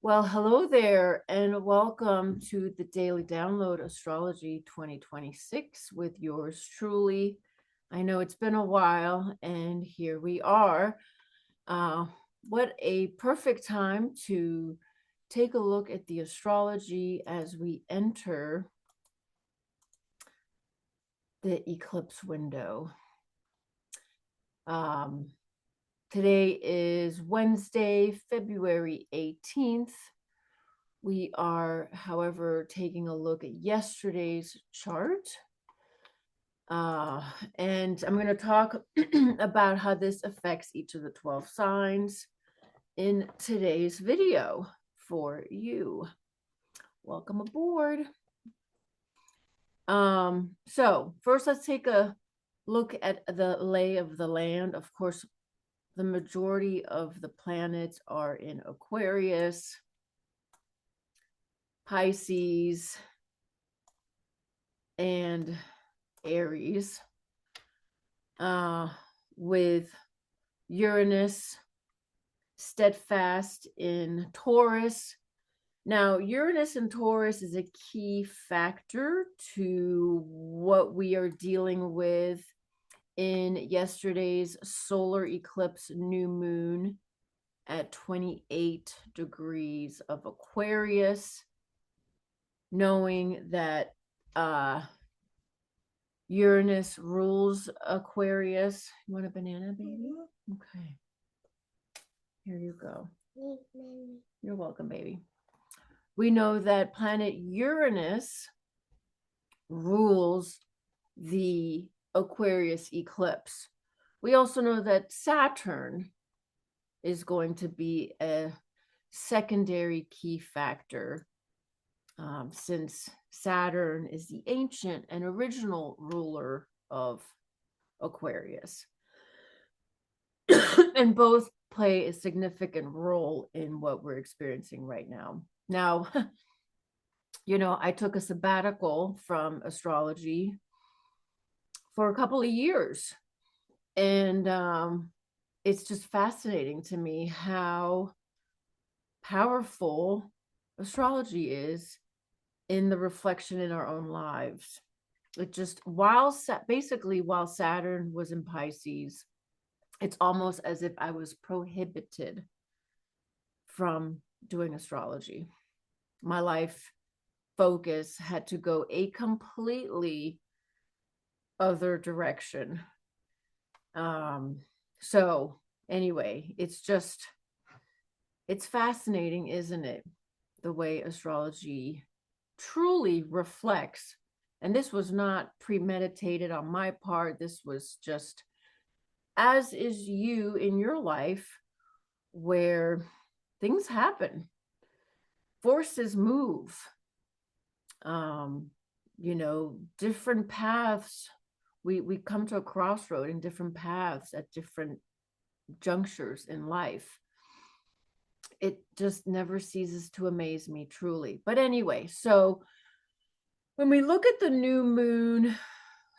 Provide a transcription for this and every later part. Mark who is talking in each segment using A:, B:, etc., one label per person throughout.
A: Well, hello there, and welcome to the Daily Download Astrology 2026 with yours truly. I know it's been a while, and here we are. What a perfect time to take a look at the astrology as we enter the eclipse window. Um, Today is Wednesday, February 18th. We are, however, taking a look at yesterday's chart. And I'm going to talk about how this affects each of the 12 signs in today's video for you. Welcome aboard. So first, let's take a look at the lay of the land. Of course, the majority of the planets are in Aquarius, Pisces, and Aries, with Uranus steadfast in Taurus. Now, Uranus in Taurus is a key factor to what we are dealing with in yesterday's solar eclipse new moon at 28 degrees of Aquarius, knowing that Uranus rules Aquarius. You want a banana, baby? Okay. Here you go. You're welcome, baby. We know that planet Uranus rules the Aquarius eclipse. We also know that Saturn is going to be a secondary key factor, since Saturn is the ancient and original ruler of Aquarius. And both play a significant role in what we're experiencing right now. Now, I took a sabbatical from astrology for a couple of years, and it's just fascinating to me how powerful astrology is in the reflection in our own lives. It just, basically while Saturn was in Pisces, it's almost as if I was prohibited from doing astrology. My life focus had to go a completely other direction. So anyway, it's fascinating, isn't it? The way astrology truly reflects. And this was not premeditated on my part. This was just, as is you in your life, where things happen, forces move, different paths. We come to a crossroad in different paths at different junctures in life. It just never ceases to amaze me, truly. But anyway, so when we look at the new moon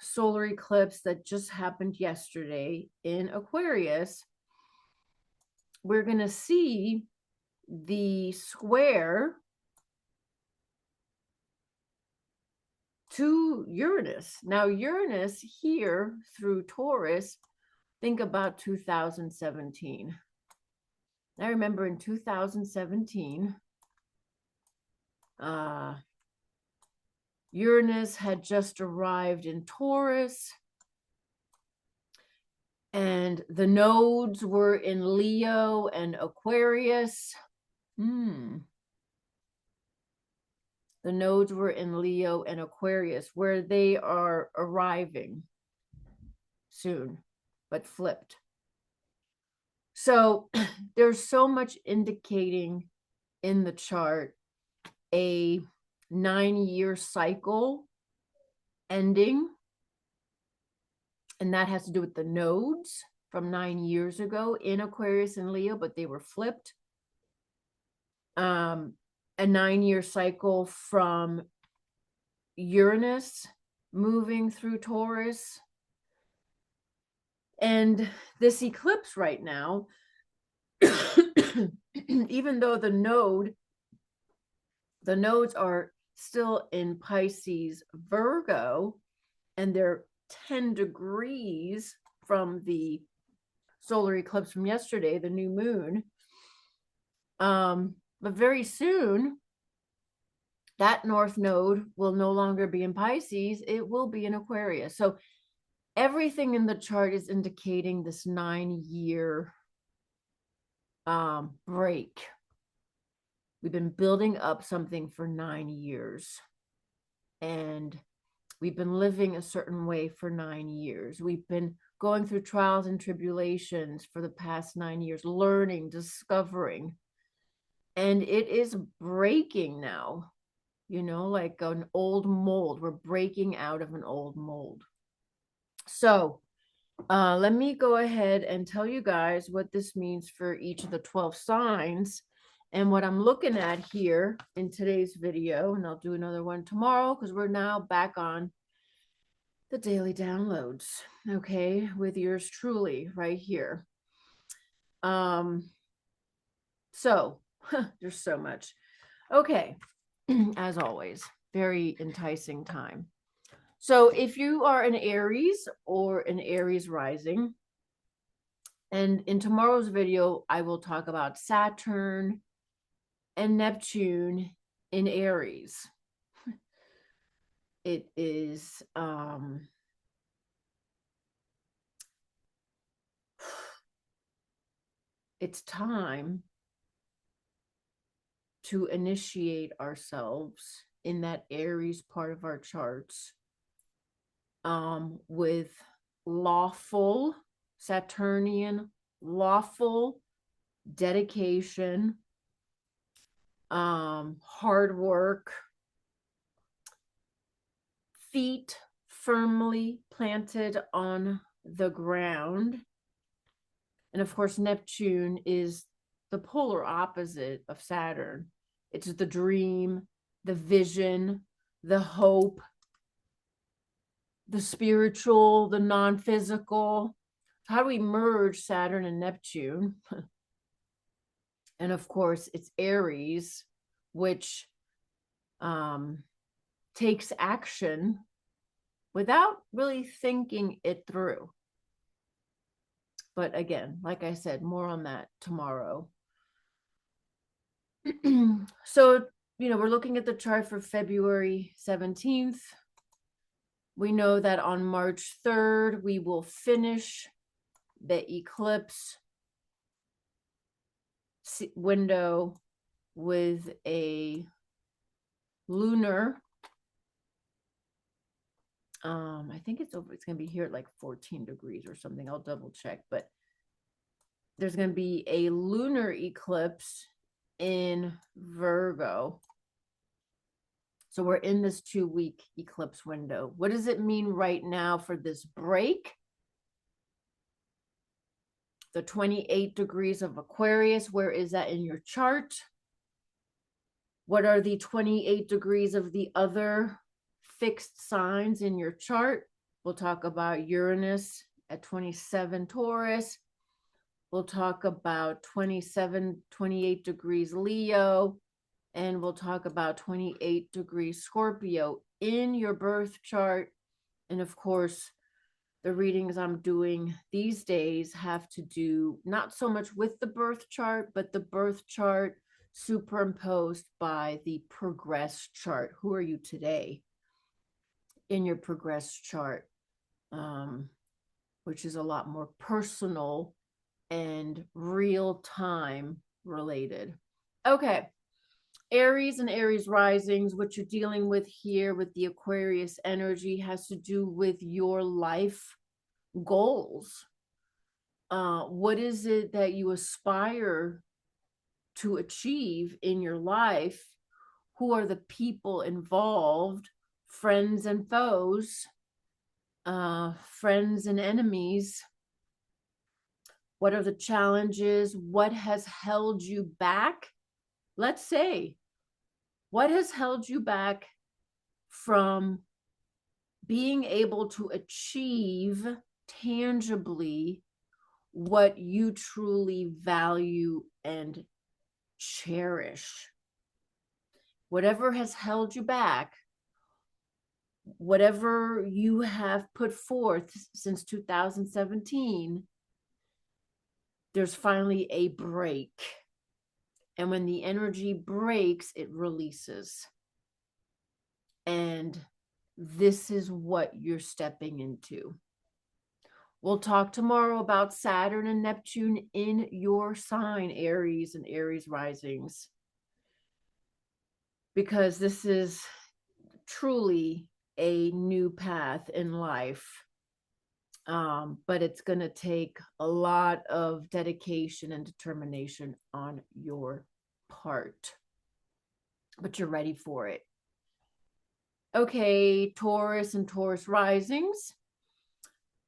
A: solar eclipse that just happened yesterday in Aquarius, we're going to see the square to Uranus. Now, Uranus here through Taurus, think about 2017. I remember in 2017, Uranus had just arrived in Taurus, and the nodes were in Leo and Aquarius. The nodes were in Leo and Aquarius, where they are arriving soon, but flipped. So there's so much indicating in the chart a 9-year cycle ending. And that has to do with the nodes from 9 years ago in Aquarius and Leo, but they were flipped. A 9-year cycle from Uranus moving through Taurus. And this eclipse right now, even though the node The nodes are still in Pisces, Virgo, and they're 10 degrees from the solar eclipse from yesterday, the new moon. But very soon, that north node will no longer be in Pisces, it will be in Aquarius. So everything in the chart is indicating this 9-year break. We've been building up something for 9 years, and we've been living a certain way for 9 years. We've been going through trials and tribulations for the past 9 years, learning, discovering, and it is breaking now, you know, like an old mold. We're breaking out of an old mold. So let me go ahead and tell you guys what this means for each of the 12 signs. And what I'm looking at here in today's video, and I'll do another one tomorrow because we're now back on the daily downloads, okay, with yours truly right here. So there's so much. Okay, as always, very enticing time. So if you are an Aries or an Aries rising, and in tomorrow's video, I will talk about Saturn and Neptune in Aries. It is it's time to initiate ourselves in that Aries part of our charts with lawful Saturnian lawful dedication, hard work, feet firmly planted on the ground. And of course, Neptune is the polar opposite of Saturn. It's the dream, the vision, the hope, the spiritual, the non-physical. How do we merge Saturn and Neptune? And of course, it's Aries, which takes action without really thinking it through. But again, like I said, more on that tomorrow. So, you know, we're looking at the chart for February 17th. We know that on March 3rd, we will finish the eclipse window with a lunar. I think it's over. It's going to be here at like 14 degrees or something. I'll double check, but there's going to be a lunar eclipse in Virgo. So we're in this 2-week eclipse window. What does it mean right now for this break? The 28 degrees of Aquarius, where is that in your chart? What are the 28 degrees of the other fixed signs in your chart? We'll talk about Uranus at 27 Taurus. We'll talk about 28 degrees Leo, and we'll talk about 28 degrees Scorpio in your birth chart. And of course, the readings I'm doing these days have to do not so much with the birth chart, but the birth chart superimposed by the progress chart. Who are you today in your progress chart, which is a lot more personal and real time related. Okay, Aries and Aries risings, what you're dealing with here with the Aquarius energy has to do with your life goals. What is it that you aspire to achieve in your life? Who are the people involved? Friends and foes, friends and enemies. What are the challenges? What has held you back? Let's say, what has held you back from being able to achieve tangibly what you truly value and cherish? whatever has held you back, whatever you have put forth since 2017, there's finally a break. And when the energy breaks, it releases. And this is what you're stepping into. We'll talk tomorrow about Saturn and Neptune in your sign, Aries and Aries risings, because this is truly a new path in life. But it's going to take a lot of dedication and determination on your part. But you're ready for it. Okay, Taurus and Taurus risings.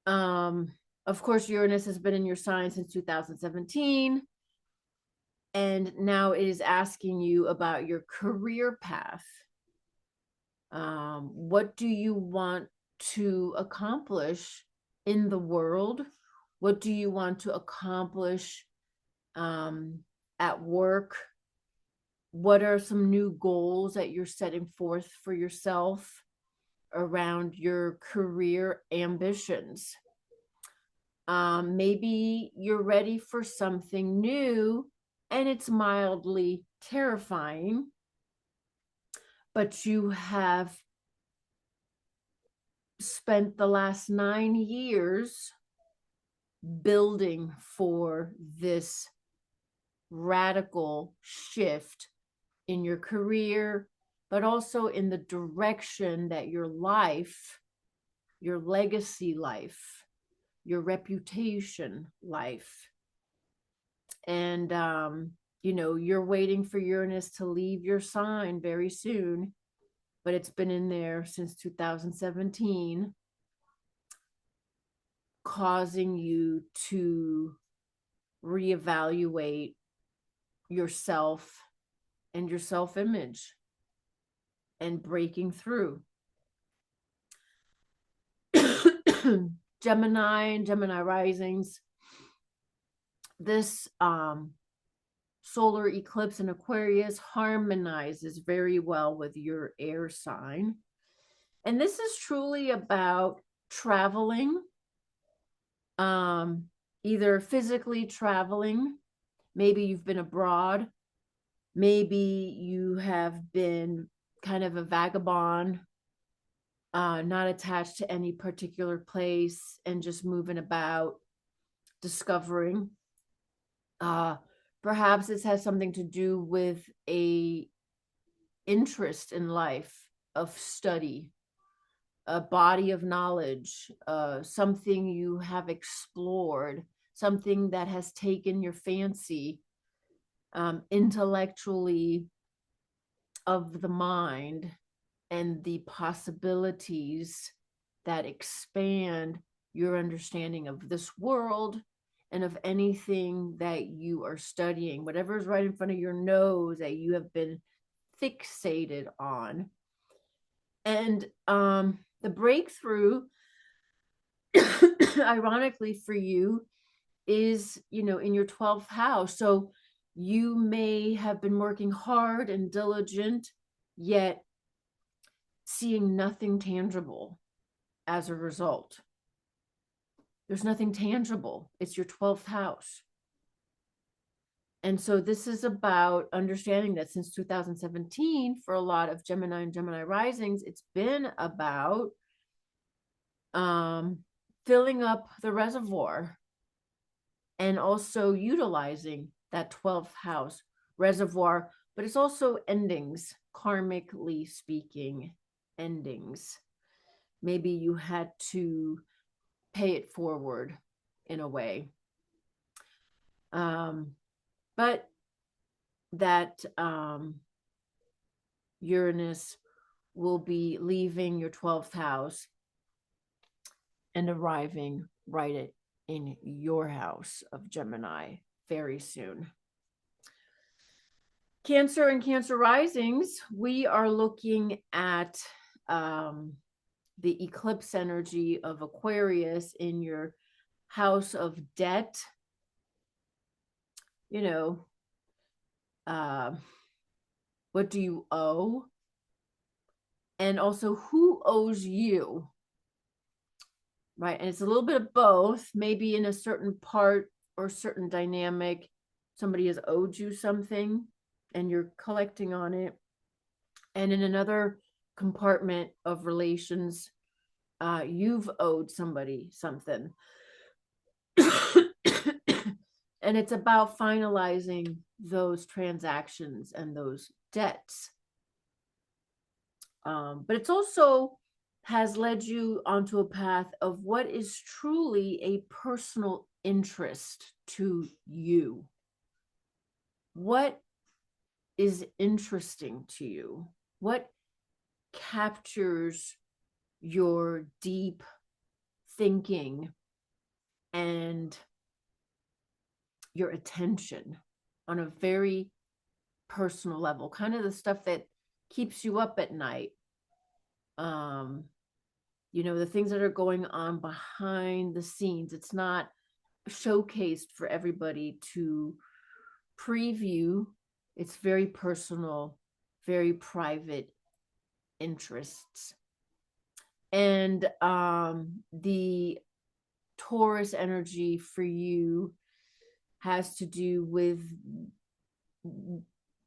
A: Of course, Uranus has been in your sign since 2017. And now it is asking you about your career path. What do you want to accomplish in the world? What do you want to accomplish at work? What are some new goals that you're setting forth for yourself around your career ambitions? Maybe you're ready for something new and it's mildly terrifying, but you have spent the last 9 years building for this radical shift in your career, but also in the direction that your life, your legacy life, your reputation life, and you're waiting for Uranus to leave your sign very soon, but it's been in there since 2017, causing you to reevaluate yourself and your self-image and breaking through. Gemini and Gemini risings. This solar eclipse in Aquarius harmonizes very well with your air sign. And this is truly about traveling, either physically traveling. Maybe you've been abroad. Maybe you have been kind of a vagabond, not attached to any particular place and just moving about, discovering. Perhaps this has something to do with a interest in life of study, a body of knowledge, something you have explored, something that has taken your fancy, intellectually, of the mind, and the possibilities that expand your understanding of this world and of anything that you are studying, whatever is right in front of your nose that you have been fixated on. And the breakthrough, ironically for you, is, in your 12th house. So you may have been working hard and diligent, yet seeing nothing tangible as a result. There's nothing tangible. It's your 12th house. And so this is about understanding that since 2017, for a lot of Gemini and Gemini risings, it's been about filling up the reservoir and also utilizing that 12th house reservoir, but it's also endings, karmically speaking, endings. Maybe you had to pay it forward in a way. But that Uranus will be leaving your 12th house and arriving right in your house of Gemini very soon. Cancer and Cancer risings, we are looking at the eclipse energy of Aquarius in your house of debt. What do you owe? And also, who owes you? Right. And it's a little bit of both. Maybe in a certain part or certain dynamic, somebody has owed you something and you're collecting on it. And in another compartment of relations, you've owed somebody something. And it's about finalizing those transactions and those debts. But it's also has led you onto a path of what is truly a personal interest to you. What is interesting to you? What captures your deep thinking and your attention on a very personal level, kind of the stuff that keeps you up at night. The things that are going on behind the scenes. It's not showcased for everybody to preview. It's very personal, very private interests. And the Taurus energy for you has to do with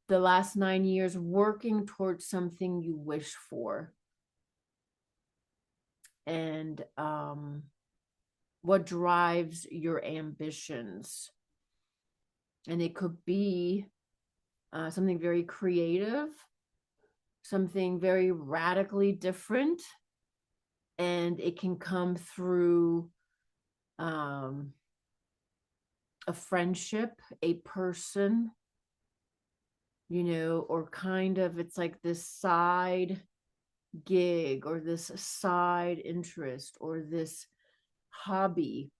A: the last 9 years working towards something you wish for. And what drives your ambitions. And it could be something very creative, something very radically different. And it can come through a friendship, a person, or kind of, it's like this side gig or this side interest or this hobby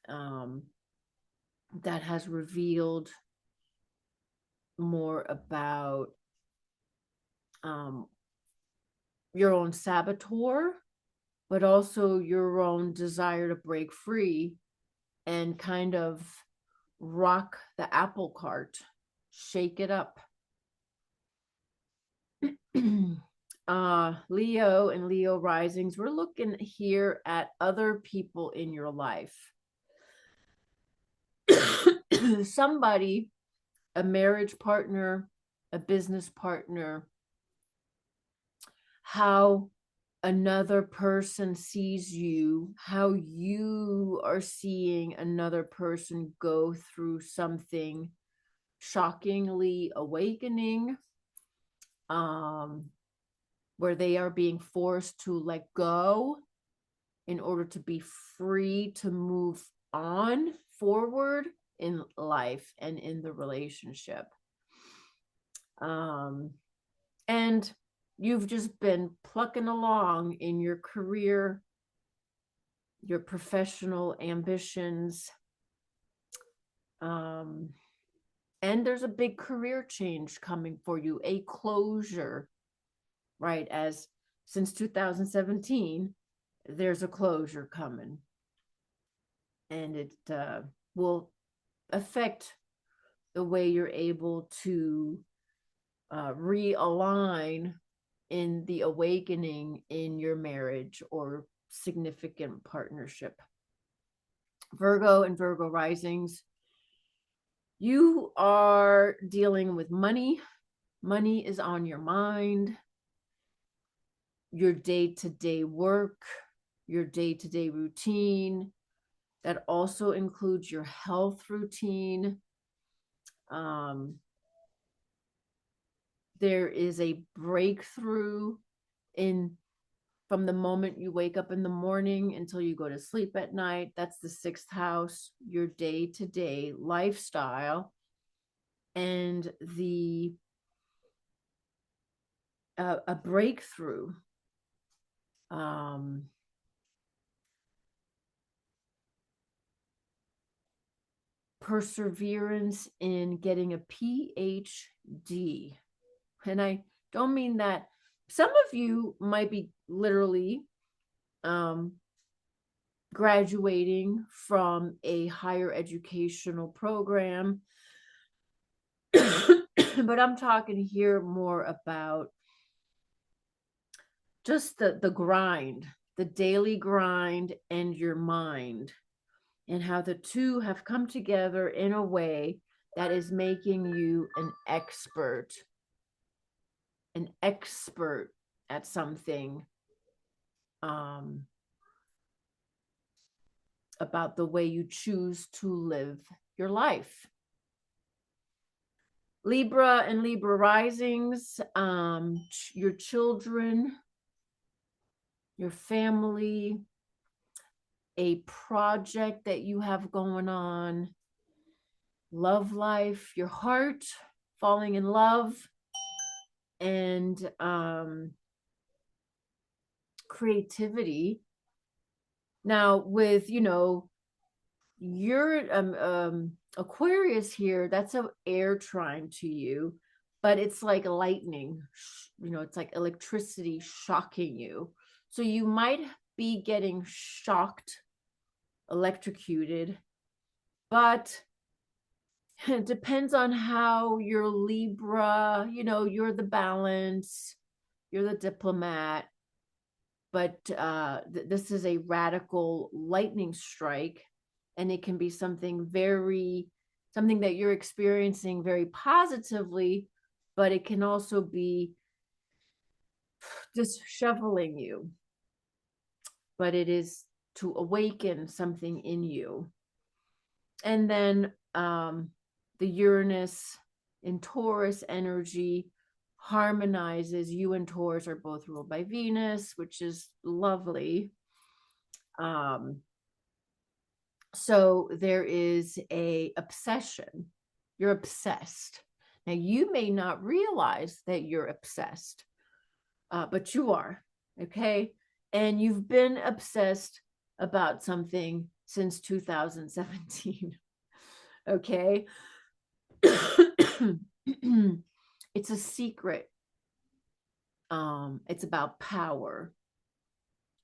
A: that has revealed more about your own saboteur, but also your own desire to break free and kind of rock the apple cart, shake it up. Leo and Leo risings, we're looking here at other people in your life. Somebody, a marriage partner, a business partner, how another person sees you, how you are seeing another person go through something shockingly awakening, where they are being forced to let go in order to be free to move on forward in life and in the relationship. And you've just been plucking along in your career, your professional ambitions. And there's a big career change coming for you, a closure, right? As since 2017, there's a closure coming. And it will affect the way you're able to realign in the awakening in your marriage or significant partnership. Virgo and Virgo risings, you are dealing with money. Money is on your mind. Your day-to-day work, your day-to-day routine. That also includes your health routine. There is a breakthrough from the moment you wake up in the morning until you go to sleep at night. That's the 6th house, your day-to-day lifestyle, and a breakthrough. Perseverance in getting a PhD. And I don't mean that. Some of you might be literally graduating from a higher educational program, But I'm talking here more about just the grind, the daily grind, and your mind, and how the two have come together in a way that is making you an expert at something, about the way you choose to live your life. Libra and Libra risings, your children, your family, a project that you have going on, love life, your heart, falling in love, and creativity. Now, with, your Aquarius here, that's an air trine to you, but it's like lightning, it's like electricity shocking you. So you might be getting shocked, electrocuted, but it depends on how you're Libra, you're the balance, you're the diplomat, but this is a radical lightning strike, and it can be something that you're experiencing very positively, but it can also be just shoveling you, but it is to awaken something in you. And then the Uranus in Taurus energy harmonizes. You and Taurus are both ruled by Venus, which is lovely. So there is a obsession. You're obsessed. Now, you may not realize that you're obsessed, but you are, okay? And you've been obsessed about something since 2017, okay? It's a secret. It's about power.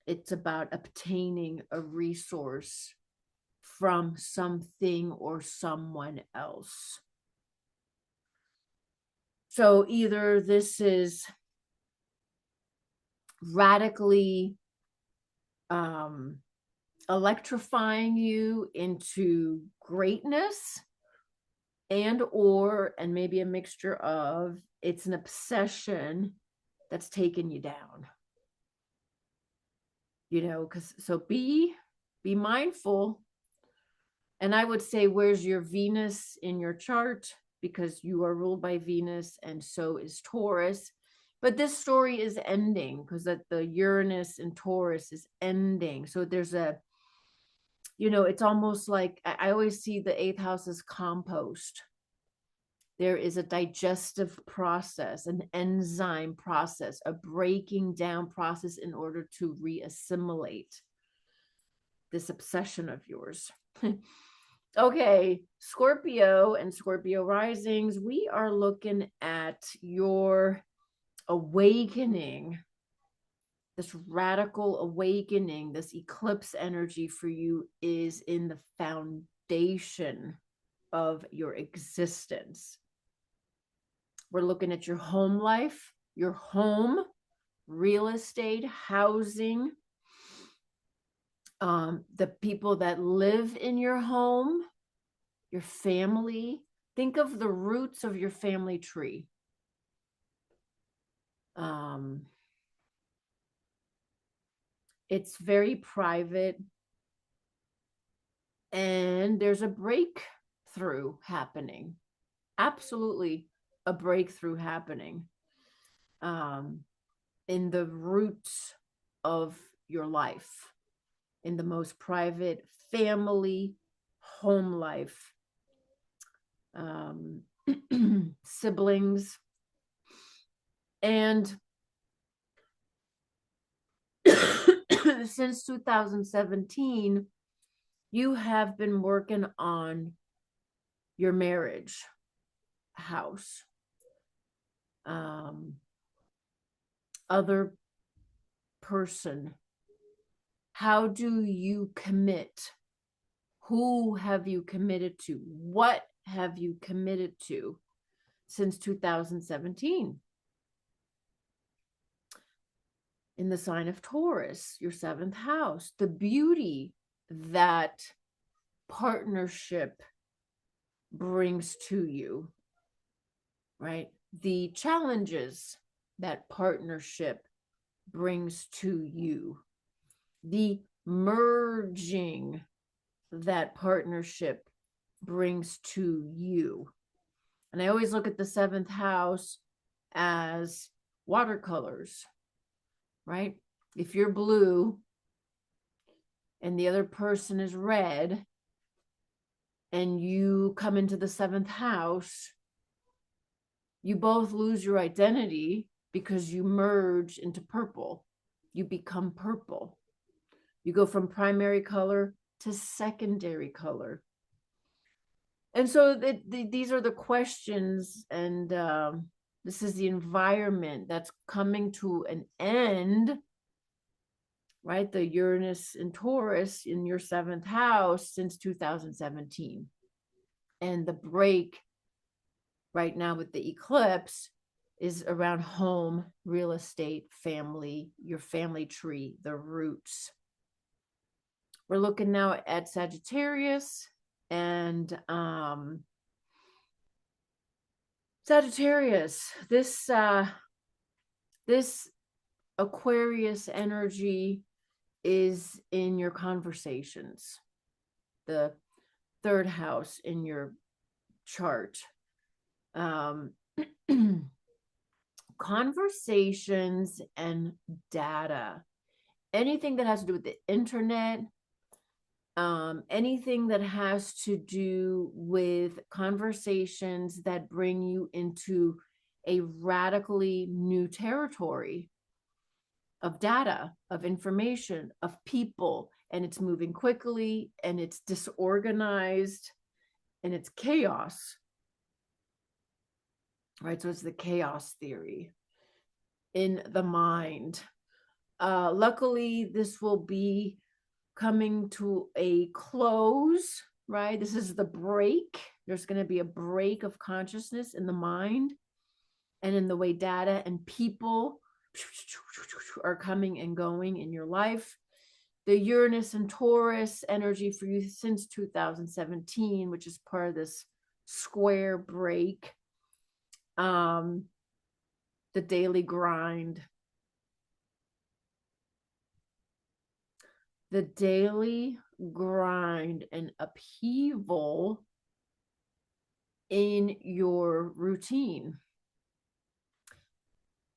A: It's about obtaining a resource from something or someone else. So either this is radically electrifying you into greatness, and maybe a mixture of, it's an obsession that's taken you down. So be mindful. And I would say, where's your Venus in your chart? Because you are ruled by Venus, and so is Taurus. But this story is ending, because the Uranus in Taurus is ending. So there's it's almost like, I always see the 8th house as compost. There is a digestive process, an enzyme process, a breaking down process in order to reassimilate this obsession of yours. Okay, Scorpio and Scorpio risings, we are looking at your awakening, this radical awakening. This eclipse energy for you is in the foundation of your existence. We're looking at your home life, your home, real estate, housing, the people that live in your home, your family. Think of the roots of your family tree. It's very private, and there's a breakthrough happening. Absolutely a breakthrough happening in the roots of your life, in the most private family, home life, siblings. And since 2017, you have been working on your marriage house. Other person. How do you commit? Who have you committed to? What have you committed to? since 2017 in the sign of Taurus, your seventh house. The beauty that partnership brings to you, right? The challenges that partnership brings to you, the merging that partnership brings to you. And I always look at the seventh house as watercolors, right? If you're blue and the other person is red, and you come into the seventh house, you both lose your identity because you merge into purple. You become purple. You go from primary color to secondary color. And so these are the questions, and this is the environment that's coming to an end, right? The Uranus and Taurus in your seventh house since 2017. And the break right now with the eclipse is around home, real estate, family, your family tree, the roots. We're looking now at Sagittarius, and Sagittarius, this Aquarius energy is in your conversations, the third house in your chart. Conversations and data, anything that has to do with the internet, anything that has to do with conversations that bring you into a radically new territory of data, of information, of people, and it's moving quickly, and it's disorganized, and it's chaos, right? So it's the chaos theory in the mind. Luckily, this will be coming to a close, right? This is the break. There's going to be a break of consciousness in the mind and in the way data and people are coming and going in your life. The Uranus and Taurus energy for you since 2017, which is part of this square break, the daily grind. The daily grind and upheaval in your routine.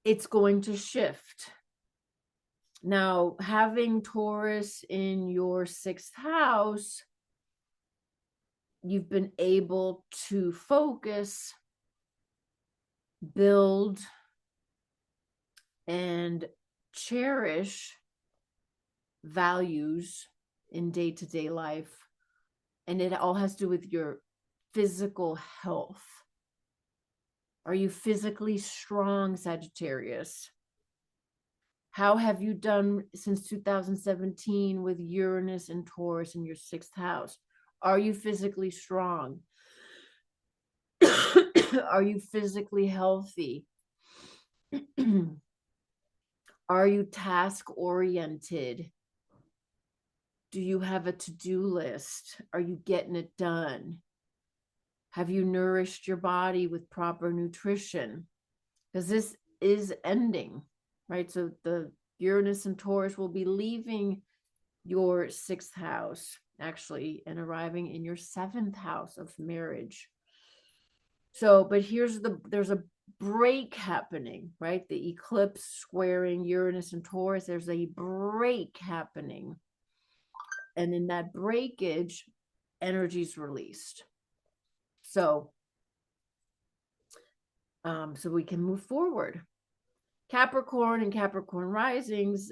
A: It's going to shift. Now, having Taurus in your sixth house, you've been able to focus, build, and cherish values in day-to-day life. And it all has to do with your physical health. Are you physically strong, Sagittarius? How have you done since 2017 with Uranus and Taurus in your sixth house? Are you physically strong? Are you physically healthy? Are you task-oriented? Do you have a to-do list? Are you getting it done? Have you nourished your body with proper nutrition? Because this is ending, right? So the Uranus and Taurus will be leaving your sixth house, actually, and arriving in your seventh house of marriage. So, but there's a break happening, right? The eclipse squaring Uranus and Taurus, there's a break happening. And in that breakage, energy is released. So we can move forward. Capricorn and Capricorn risings,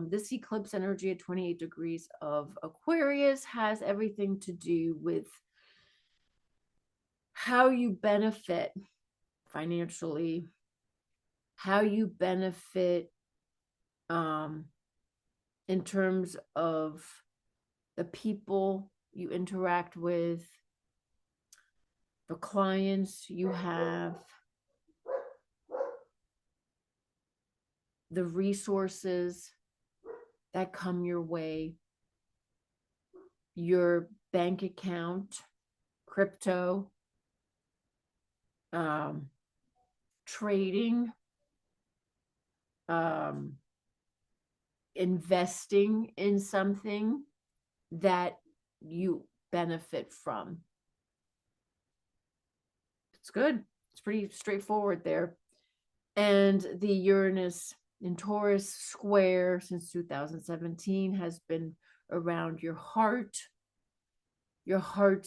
A: this eclipse energy at 28 degrees of Aquarius has everything to do with how you benefit financially, how you benefit in terms of the people you interact with, the clients you have, the resources that come your way, your bank account, crypto, trading, investing in something that you benefit from. It's good. It's pretty straightforward there. And the Uranus in Taurus square since 2017 has been around your heart's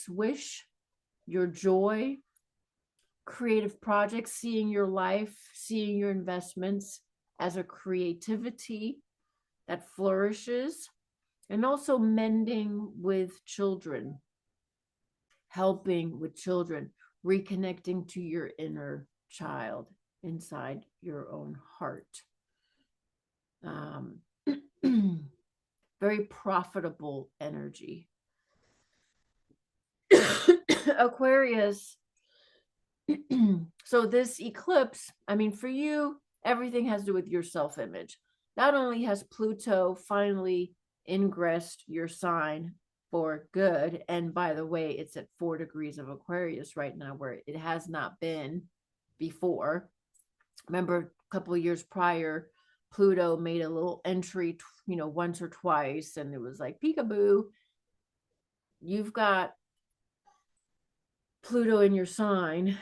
A: wish, your joy, creative projects, seeing your life, seeing your investments as a creativity that flourishes, and also mending with children, helping with children, reconnecting to your inner child inside your own heart. Very profitable energy. Aquarius. So this eclipse, I mean, for you, everything has to do with your self-image. Not only has Pluto finally ingressed your sign for good, and by the way, it's at 4 degrees of Aquarius right now, where it has not been before. Remember, a couple of years prior, Pluto made a little entry, once or twice, and it was like, peekaboo, you've got Pluto in your sign.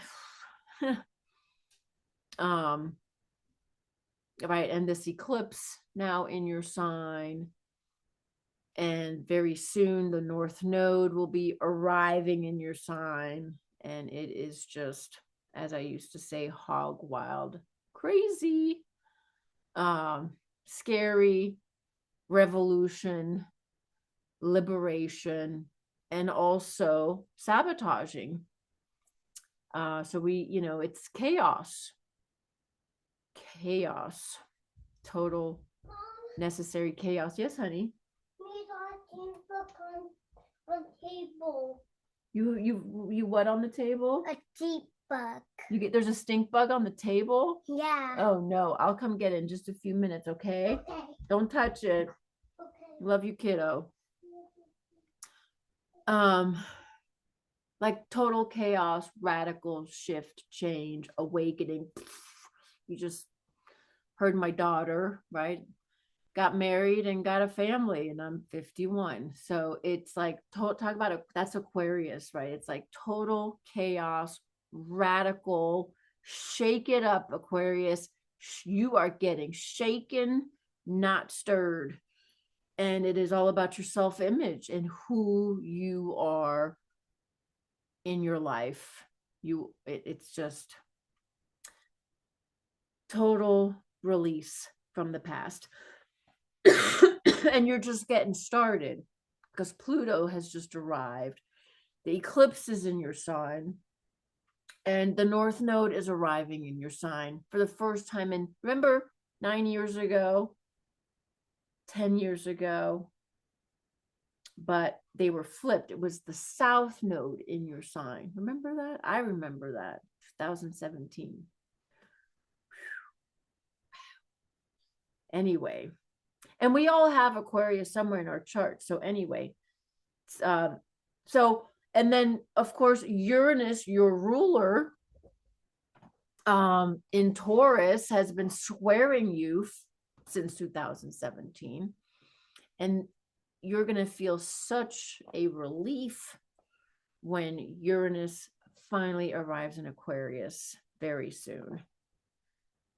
A: Right, and this eclipse now in your sign, and very soon the North Node will be arriving in your sign, and it is just, as I used to say, hog wild, crazy, scary, revolution, liberation, and also sabotaging. So it's chaos, total necessary chaos. Yes, honey.
B: On table.
A: You what on the table?
B: A stink bug.
A: There's a stink bug on the table?
B: Yeah.
A: Oh no, I'll come get it in just a few minutes, okay?
B: Okay.
A: Don't touch it.
B: Okay.
A: Love you, kiddo. Like total chaos, radical shift, change, awakening. You just heard my daughter, right? Got married and got a family, and I'm 51. So it's like, talk about that's Aquarius, right? It's like total chaos, radical, shake it up, Aquarius. You are getting shaken, not stirred. And it is all about your self-image and who you are in your life. It's just total release from the past. And you're just getting started because Pluto has just arrived. The eclipse is in your sign, and the North Node is arriving in your sign for the first time in, remember, 9 years ago, 10 years ago, but they were flipped. It was the South Node in your sign. Remember that? I remember that. 2017. Anyway, and we all have Aquarius somewhere in our chart. So anyway, and then of course Uranus, your ruler, in Taurus, has been squaring you since 2017, and you're going to feel such a relief when Uranus finally arrives in Aquarius very soon,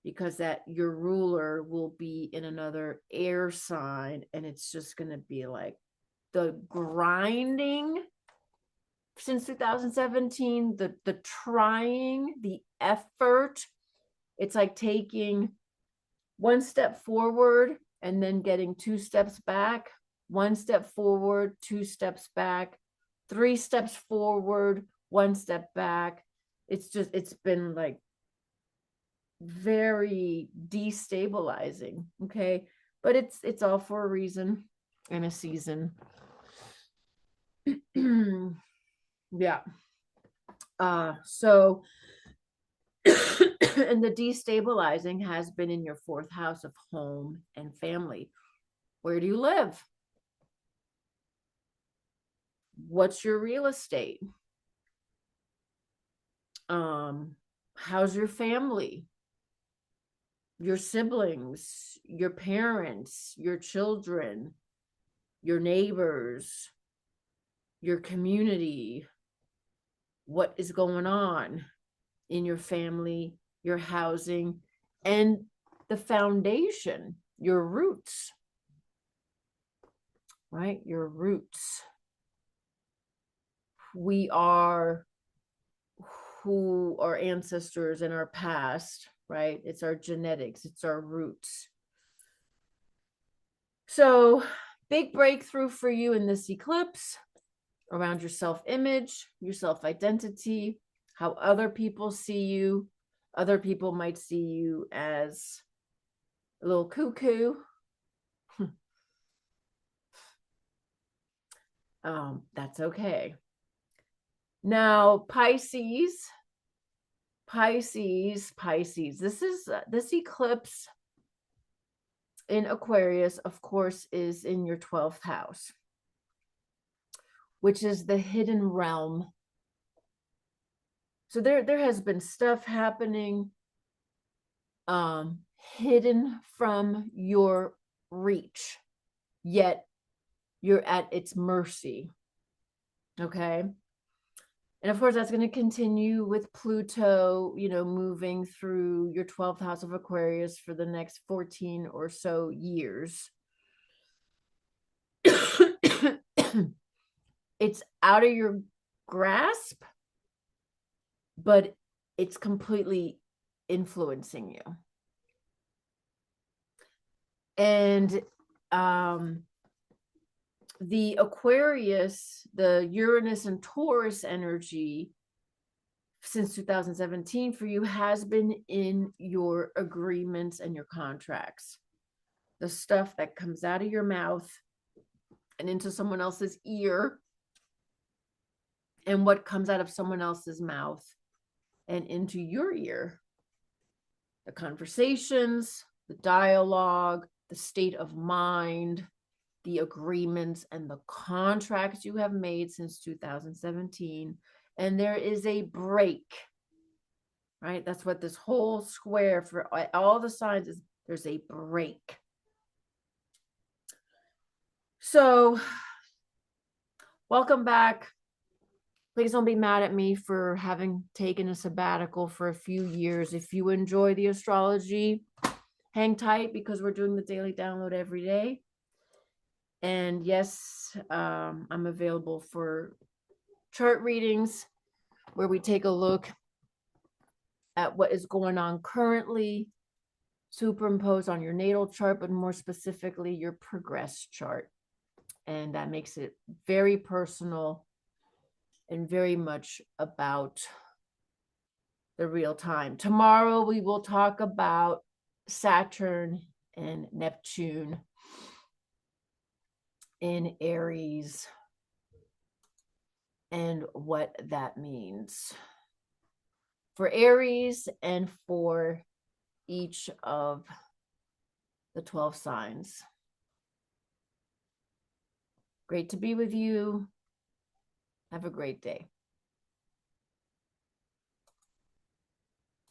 A: because that your ruler will be in another air sign, and it's just going to be like the grinding since 2017, the trying, the effort. It's like taking one step forward and then getting 2 steps back, 1 step forward, 2 steps back, 3 steps forward, 1 step back. It's been like very destabilizing. Okay. But it's all for a reason and a season. Yeah. So And the destabilizing has been in your fourth house of home and family. Where do you live? What's your real estate? How's your family? Your siblings, your parents, your children, your neighbors, your community? What is going on in your family, your housing, and the foundation, your roots, right? Your roots. We are who our ancestors in our past, right? It's our genetics, it's our roots. So, big breakthrough for you in this eclipse around your self-image, your self-identity, how other people see you. Other people might see you as a little cuckoo. That's okay. Now, Pisces. This eclipse in Aquarius, of course, is in your 12th house, which is the hidden realm. So there has been stuff happening hidden from your reach, yet you're at its mercy. Okay. And of course, that's going to continue with Pluto, moving through your 12th house of Aquarius for the next 14 or so years. It's out of your grasp, but it's completely influencing you. And the Aquarius, the Uranus and Taurus energy since 2017 for you has been in your agreements and your contracts. The stuff that comes out of your mouth and into someone else's ear, and what comes out of someone else's mouth and into your ear. The conversations, the dialogue, the state of mind, the agreements and the contracts you have made since 2017. And there is a break, right? That's what this whole square for all the signs is. There's a break. So, welcome back. Please don't be mad at me for having taken a sabbatical for a few years. If you enjoy the astrology, hang tight because we're doing the daily download every day. And yes, I'm available for chart readings where we take a look at what is going on currently, superimpose on your natal chart, but more specifically, your progress chart. And that makes it very personal and very much about the real time. Tomorrow, we will talk about Saturn and Neptune in Aries and what that means for Aries and for each of the 12 signs. Great to be with you. Have a great day.